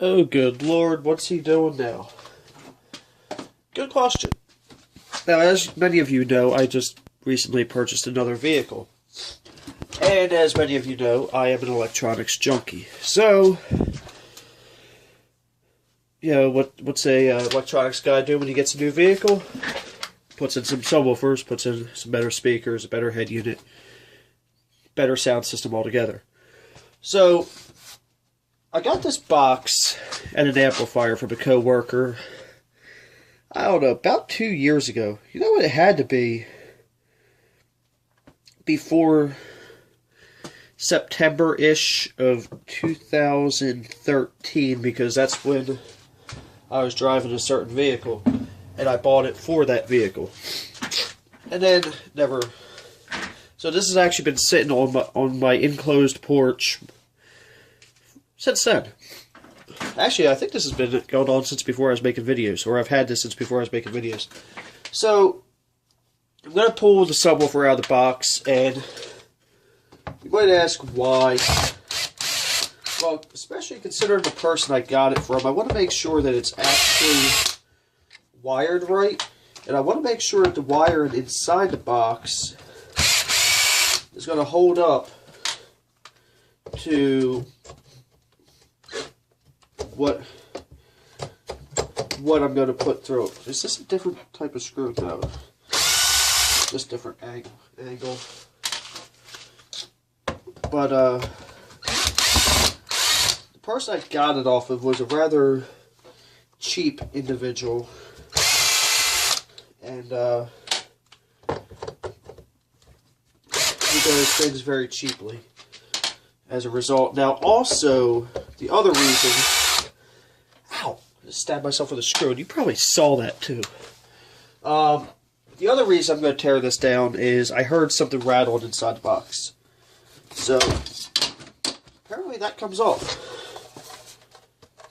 Oh, good Lord, what's he doing now? Good question. Now, as many of you know, I just recently purchased another vehicle. And as many of you know, I am an electronics junkie. So, what's a electronics guy do when he gets a new vehicle? Puts in some subwoofers, puts in some better speakers, a better head unit, better sound system altogether. So, I got this box and an amplifier from a coworker, I don't know, about 2 years ago. You know what it had to be? Before September-ish of 2013, because that's when I was driving a certain vehicle, and I bought it for that vehicle. And then, never... So this has actually been sitting on my enclosed porch since then. Actually, I think this has been going on since before I was making videos, or I've had this since before I was making videos. So, I'm going to pull the subwoofer out of the box, and you might ask why. Well, especially considering the person I got it from, I want to make sure that it's actually wired right, and I want to make sure that the wiring inside the box is going to hold up to what I'm going to put through it. Is this a different type of screw? No. Just different angle. But, the person I got it off of was a rather cheap individual. And, he does things very cheaply as a result. Now, also, the other reason... Ow! I just stabbed myself with a screw, and you probably saw that, too. The other reason I'm going to tear this down is I heard something rattled inside the box. So, apparently that comes off.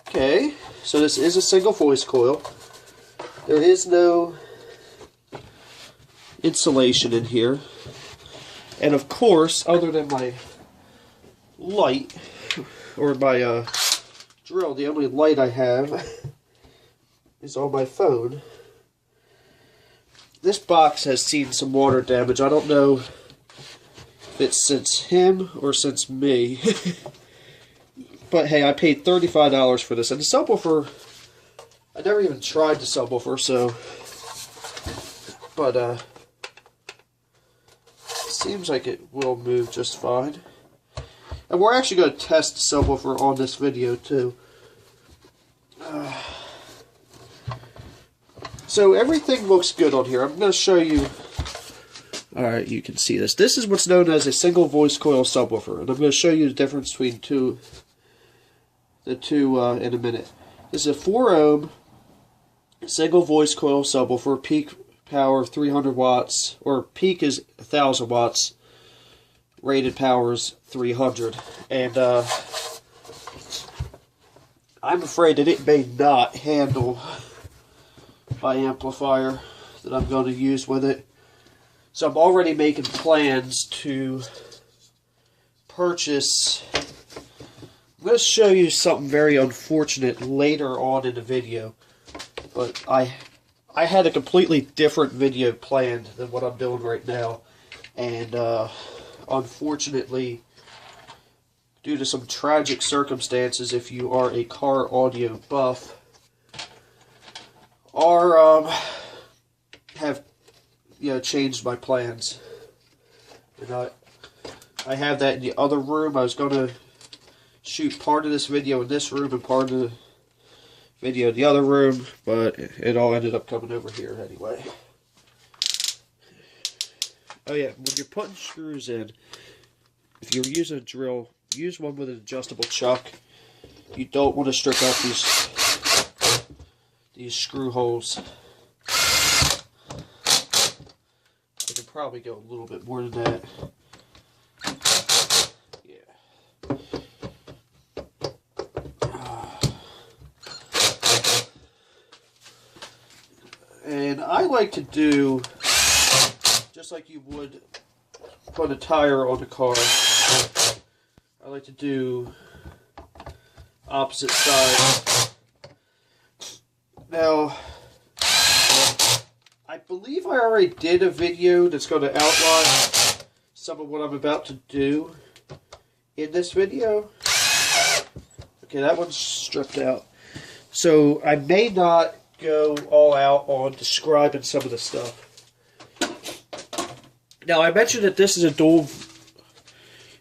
Okay, so this is a single voice coil. There is no insulation in here. And of course, other than my light, or my drill, the only light I have is on my phone. This box has seen some water damage. I don't know if it's since him or since me. But hey, I paid $35 for this. And the subwoofer, I never even tried the subwoofer, so... But, seems like it will move just fine. And we're actually going to test the subwoofer on this video, too. So everything looks good on here. I'm going to show you. Alright, you can see this. This is what's known as a single voice coil subwoofer. And I'm going to show you the difference between the two in a minute. This is a 4 ohm single voice coil subwoofer. Peak power 300 watts. Or peak is 1000 watts. Rated power is 300. And I'm afraid that it may not handle my amplifier that I'm going to use with it. So I'm already making plans to purchase. I'm going to show you something very unfortunate later on in the video. But I had a completely different video planned than what I'm doing right now. And unfortunately, due to some tragic circumstances, if you are a car audio buff, or have changed my plans. And I have that in the other room. I was going to shoot part of this video in this room and part of the video in the other room, but it all ended up coming over here anyway. Oh yeah, when you're putting screws in, if you're using a drill, use one with an adjustable chuck. You don't want to strip out these screw holes. I could probably go a little bit more than that. Yeah. And I like to do, just like you would put a tire on a car, I like to do opposite side. Now, I believe I already did a video that's going to outline some of what I'm about to do in this video. Okay, that one's stripped out. So I may not go all out on describing some of the stuff. Now I mentioned that this is a dual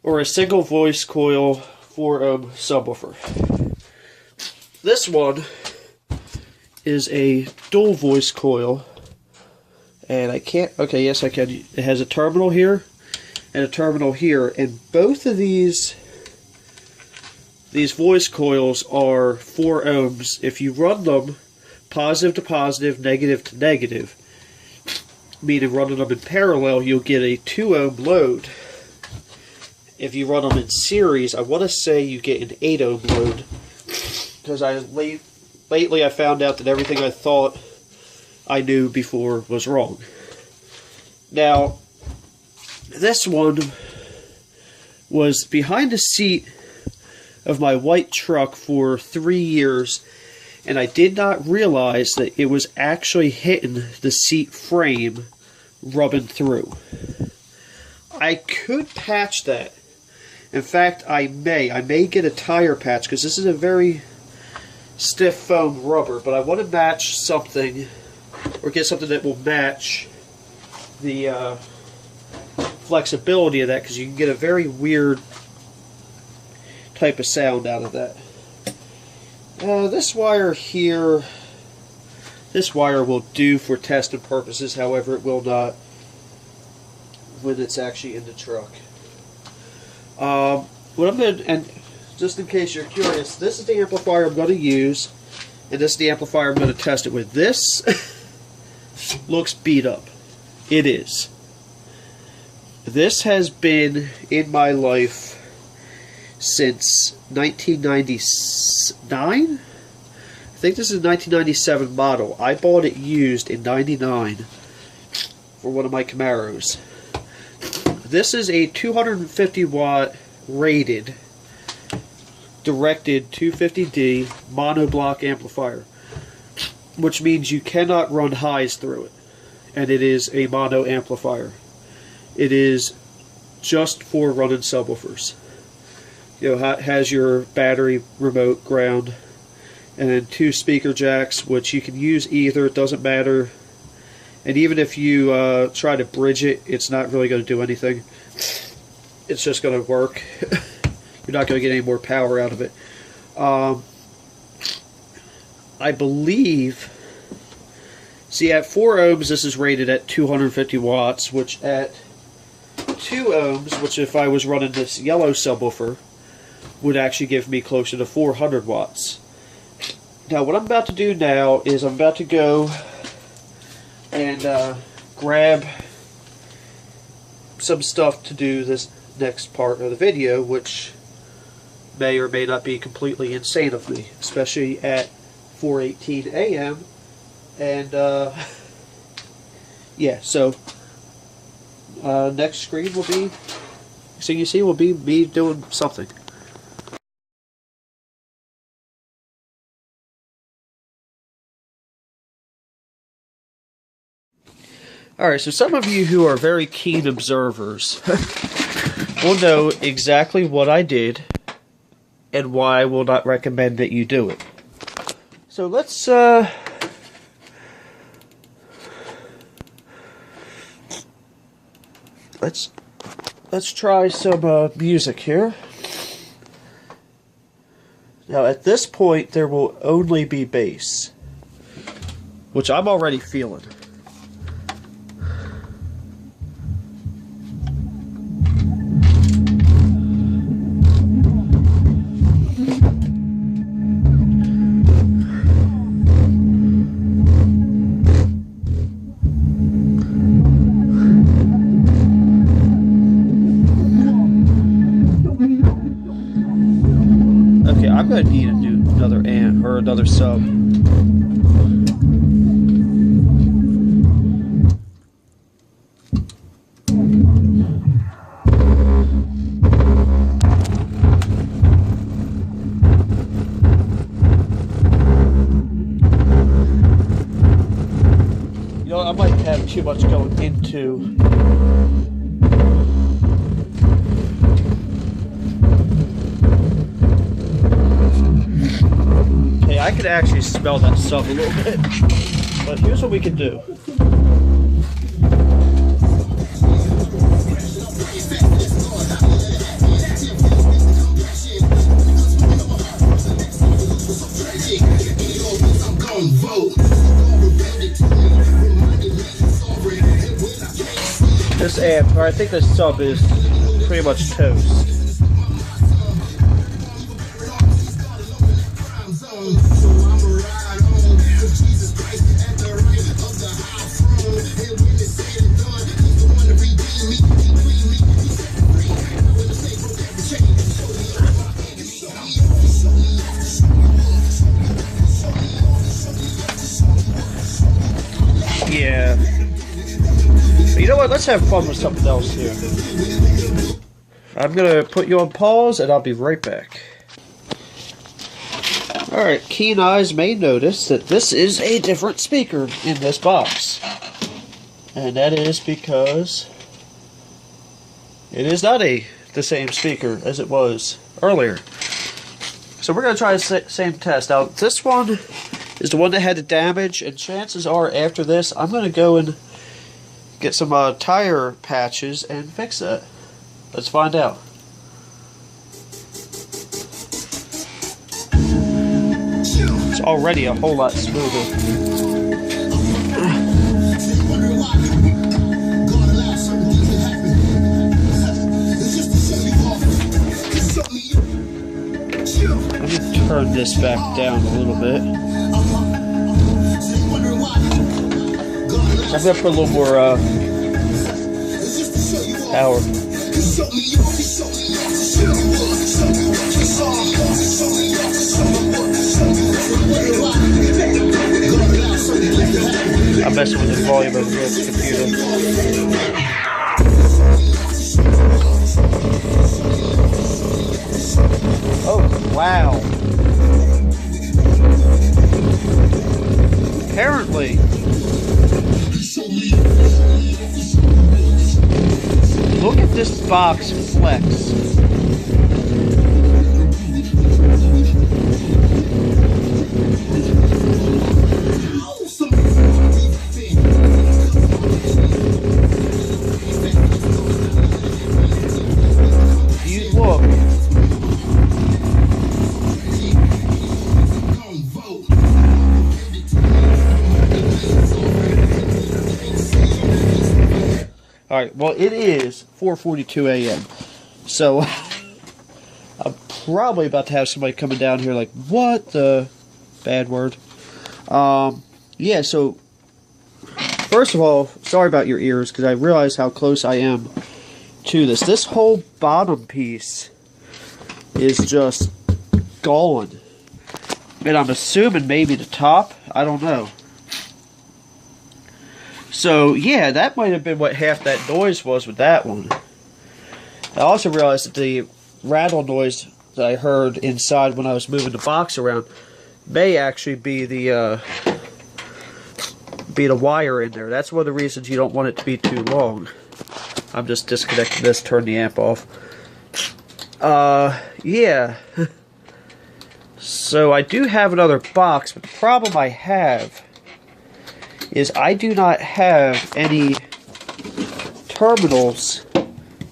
or a single voice coil 4 ohm subwoofer. This one is a dual voice coil, and I can't, okay, yes I can. It has a terminal here and a terminal here, and both of these voice coils are 4 ohms. If you run them positive to positive, negative to negative, meaning running them in parallel, you'll get a 2 ohm load. If you run them in series, I want to say you get an 8 ohm load, because lately I found out that everything I thought I knew before was wrong. Now, this one was behind the seat of my white truck for 3 years, and I did not realize that it was actually hitting the seat frame, rubbing through. I could patch that. In fact, I may get a tire patch, because this is a very stiff foam rubber, but I want to match something, or get something that will match the flexibility of that, because you can get a very weird type of sound out of that. This wire here, this wire will do for testing purposes, however it will not when it's actually in the truck. What I'm going to, and just in case you're curious, this is the amplifier I'm going to use, and this is the amplifier I'm going to test it with. This looks beat up. It is. This has been in my life since 1999? I think this is a 1997 model. I bought it used in 99 for one of my Camaros. This is a 250 watt rated directed 250D monoblock amplifier, which means you cannot run highs through it, and it is a mono amplifier. It is just for running subwoofers. You know, it has your battery, remote, ground, and then 2 speaker jacks, which you can use either, it doesn't matter. And even if you try to bridge it, it's not really going to do anything. It's just going to work. You're not going to get any more power out of it. I believe, see, at 4 ohms this is rated at 250 watts, which at 2 ohms, which if I was running this yellow subwoofer, would actually give me closer to 400 watts. Now what I'm about to do now is I'm about to go and grab some stuff to do this next part of the video, which may or may not be completely insane of me, especially at 4:18 a.m. and yeah, so next screen will be, so you see, will be me doing something. Alright, so some of you who are very keen observers will know exactly what I did and why I will not recommend that you do it. So let's try some music here. Now at this point there will only be bass, which I'm already feeling. Okay, I'm gonna need to do another amp or another sub. into okay, I could actually smell that sub a little bit, but here's what we can do. This amp, or I think this sub is pretty much toast. Yeah. You know what? Let's have fun with something else here. I'm gonna put you on pause and I'll be right back. Alright, keen eyes may notice that this is a different speaker in this box. And that is because it is not the same speaker as it was earlier. So we're gonna try the same test. Now, this one is the one that had the damage, and chances are after this, I'm gonna go and get some tire patches and fix that. Let's find out. It's already a whole lot smoother. Let me turn this back down a little bit. I'm gonna put a little more power. I'm messing with the volume of this computer. Oh, wow. Apparently, look at this box flex. You look. Alright, well, it is 4:42 a.m. So, I'm probably about to have somebody coming down here like, what the bad word? Yeah, so, first of all, sorry about your ears, because I realize how close I am to this. This whole bottom piece is just gone. And I'm assuming maybe the top, I don't know. So, yeah, that might have been what half that noise was with that one. I also realized that the rattle noise that I heard inside when I was moving the box around may actually be the wire in there. That's one of the reasons you don't want it to be too long. I'm just disconnecting this, turn the amp off. Yeah. So, I do have another box, but the problem I have is I do not have any terminals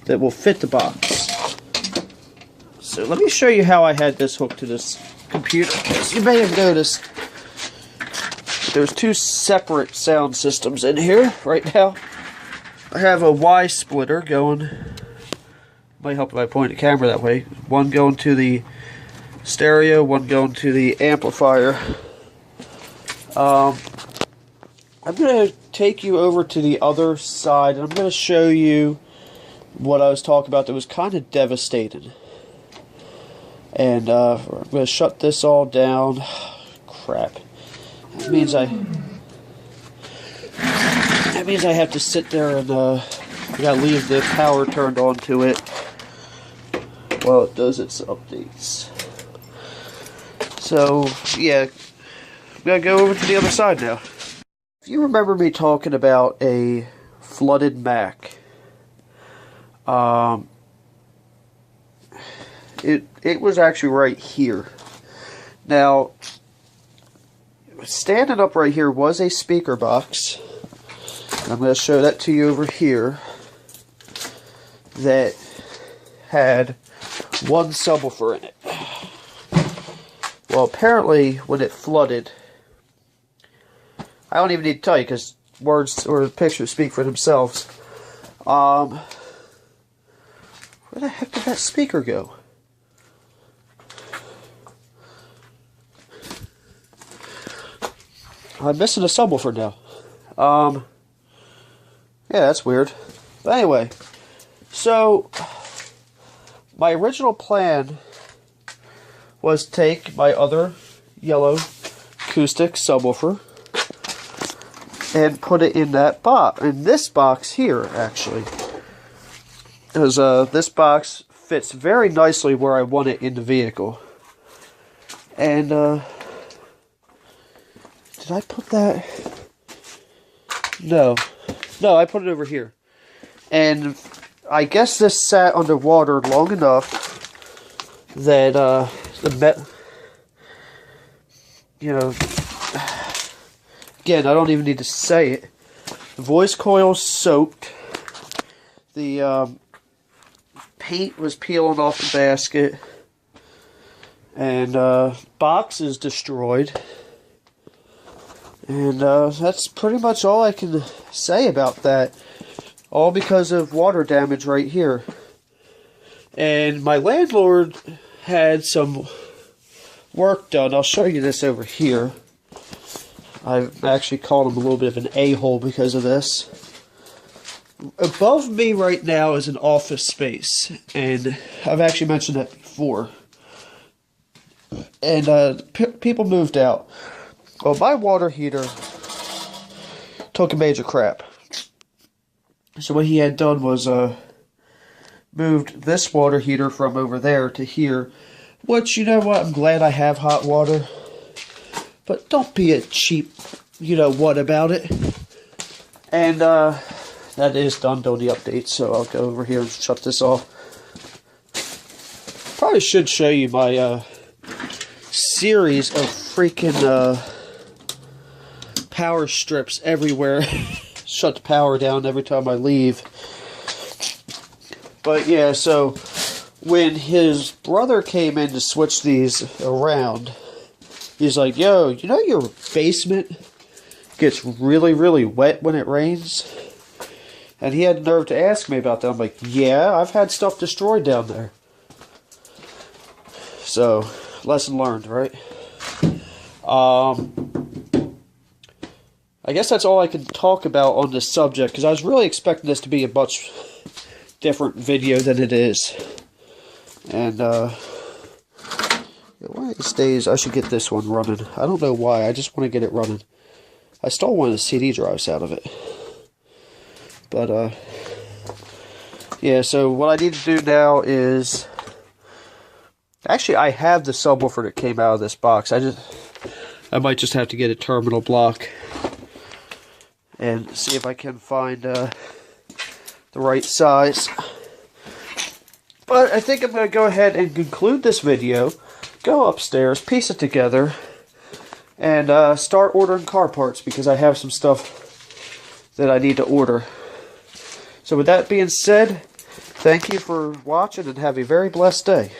that will fit the box. So let me show you how I had this hooked to this computer. As you may have noticed, there's two separate sound systems in here right now. I have a Y splitter going, might help if I point the camera that way, one going to the stereo, one going to the amplifier. I'm going to take you over to the other side, and I'm going to show you what I was talking about that was kind of devastating. And I'm going to shut this all down. Crap. That means I have to sit there and I got to leave the power turned on to it while it does its updates. So, yeah, I'm going to go over to the other side now. If you remember me talking about a flooded Mack. It was actually right here. Now, standing up right here was a speaker box. I'm going to show that to you over here. That had one subwoofer in it. Well, apparently, when it flooded, I don't even need to tell you because words or pictures speak for themselves. Where the heck did that speaker go? I'm missing a subwoofer now. Yeah, that's weird. But anyway, so my original plan was to take my other yellow acoustic subwoofer and put it in that box, in this box here, actually. Because this box fits very nicely where I want it in the vehicle. And did I put that? No, I put it over here. And I guess this sat underwater long enough that again, I don't even need to say it. The voice coil's soaked. The paint was peeling off the basket. And box is destroyed. And that's pretty much all I can say about that. All because of water damage right here. And my landlord had some work done. I'll show you this over here. I've actually called him a little bit of an a-hole because of this. Above me right now is an office space. And I've actually mentioned that before. And people moved out. Well, my water heater took a major crap. So what he had done was moved this water heater from over there to here. Which, you know what, I'm glad I have hot water. But don't be a cheap, you-know-what about it. And that is done the update, so I'll go over here and shut this off. Probably should show you my series of freaking power strips everywhere. Shut the power down every time I leave. But yeah, so when his brother came in to switch these around, he's like, yo, you know your basement gets really, really wet when it rains? And he had the nerve to ask me about that. I'm like, yeah, I've had stuff destroyed down there. So, lesson learned, right? I guess that's all I can talk about on this subject, because I was really expecting this to be a much different video than it is. And, one of these days I should get this one running. I don't know why, I just want to get it running. I stole one of the CD drives out of it. But, yeah, so what I need to do now is... Actually, I have the subwoofer that came out of this box. I might just have to get a terminal block and see if I can find the right size. But I think I'm going to go ahead and conclude this video, go upstairs, piece it together, and start ordering car parts, because I have some stuff that I need to order. So with that being said, thank you for watching and have a very blessed day.